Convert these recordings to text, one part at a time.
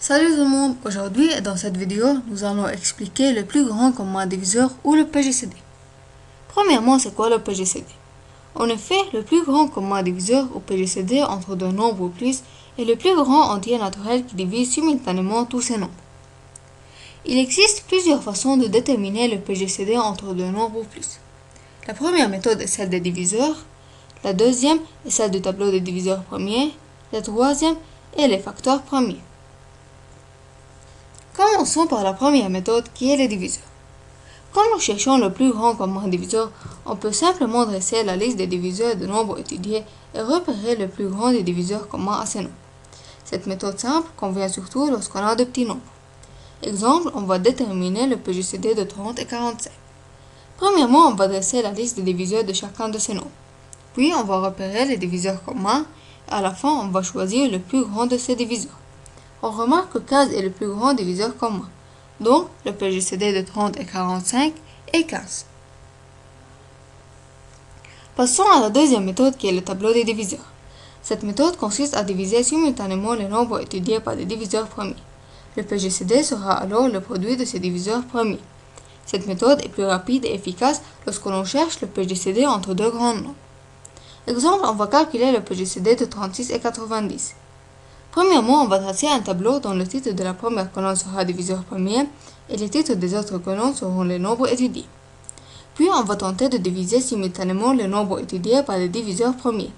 Salut tout le monde, aujourd'hui dans cette vidéo, nous allons expliquer le plus grand commun diviseur ou le PGCD. Premièrement, c'est quoi le PGCD? En effet, le plus grand commun diviseur ou PGCD entre deux nombres ou plus est le plus grand entier naturel qui divise simultanément tous ces nombres. Il existe plusieurs façons de déterminer le PGCD entre deux nombres ou plus. La première méthode est celle des diviseurs, la deuxième est celle du tableau des diviseurs premiers, la troisième est les facteurs premiers. Commençons par la première méthode qui est les diviseurs. Quand nous cherchons le plus grand commun diviseur, on peut simplement dresser la liste des diviseurs de nombres étudiés et repérer le plus grand des diviseurs communs à ces nombres. Cette méthode simple convient surtout lorsqu'on a de petits nombres. Exemple, on va déterminer le PGCD de 30 et 45. Premièrement, on va dresser la liste des diviseurs de chacun de ces nombres. Puis, on va repérer les diviseurs communs et à la fin, on va choisir le plus grand de ces diviseurs. On remarque que 15 est le plus grand diviseur commun, donc le PGCD de 30 et 45 est 15. Passons à la deuxième méthode qui est le tableau des diviseurs. Cette méthode consiste à diviser simultanément les nombres étudiés par des diviseurs premiers. Le PGCD sera alors le produit de ces diviseurs premiers. Cette méthode est plus rapide et efficace lorsque l'on cherche le PGCD entre deux grands nombres. Exemple, on va calculer le PGCD de 36 et 90. Premièrement, on va tracer un tableau dont le titre de la première colonne sera diviseur premier et les titres des autres colonnes seront les nombres étudiés. Puis, on va tenter de diviser simultanément les nombres étudiés par les diviseurs premiers.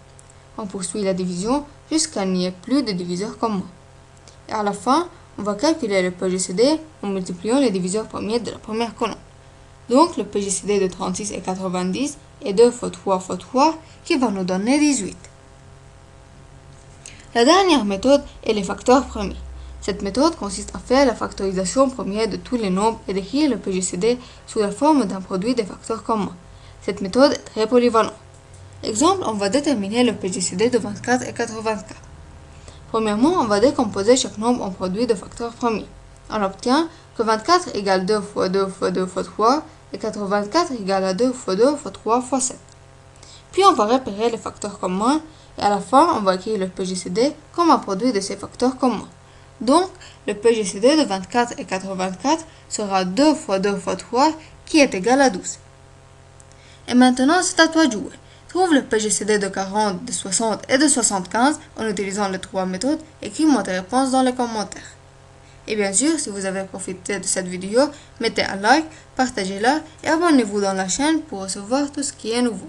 On poursuit la division jusqu'à qu'il n'y ait plus de diviseurs communs. Et à la fin, on va calculer le PGCD en multipliant les diviseurs premiers de la première colonne. Donc, le PGCD de 36 et 90 est 2 fois 3 fois 3 qui va nous donner 18. La dernière méthode est les facteurs premiers. Cette méthode consiste à faire la factorisation première de tous les nombres et d'écrire le PGCD sous la forme d'un produit des facteurs communs. Cette méthode est très polyvalente. Exemple, on va déterminer le PGCD de 24 et 84. Premièrement, on va décomposer chaque nombre en produit de facteurs premiers. On obtient que 24 égale 2 fois 2 fois 2 fois 3 et 84 égale à 2 fois 2 fois 3 fois 7. Puis on va repérer les facteurs communs et à la fin, on va écrire le PGCD comme un produit de ces facteurs communs. Donc, le PGCD de 24 et 84 sera 2 fois 2 fois 3 qui est égal à 12. Et maintenant, c'est à toi de jouer. Trouve le PGCD de 40, de 60 et de 75 en utilisant les trois méthodes. Écris-moi tes réponses dans les commentaires. Et bien sûr, si vous avez profité de cette vidéo, mettez un like, partagez-la et abonnez-vous dans la chaîne pour recevoir tout ce qui est nouveau.